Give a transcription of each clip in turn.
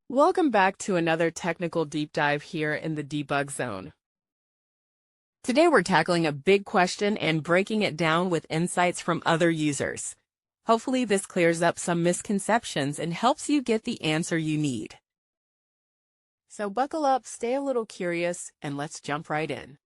Welcome back to another technical deep dive here in the debug zone. Today we're tackling a big question and breaking it down with insights from other users. Hopefully this clears up some misconceptions and helps you get the answer you need. So buckle up, stay a little curious, and let's jump right in.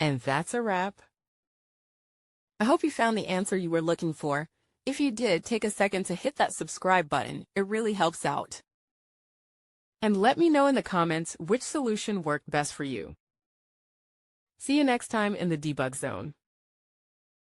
And that's a wrap. I hope you found the answer you were looking for. If you did, take a second to hit that subscribe button. It really helps out. And let me know in the comments which solution worked best for you. See you next time in the debug zone.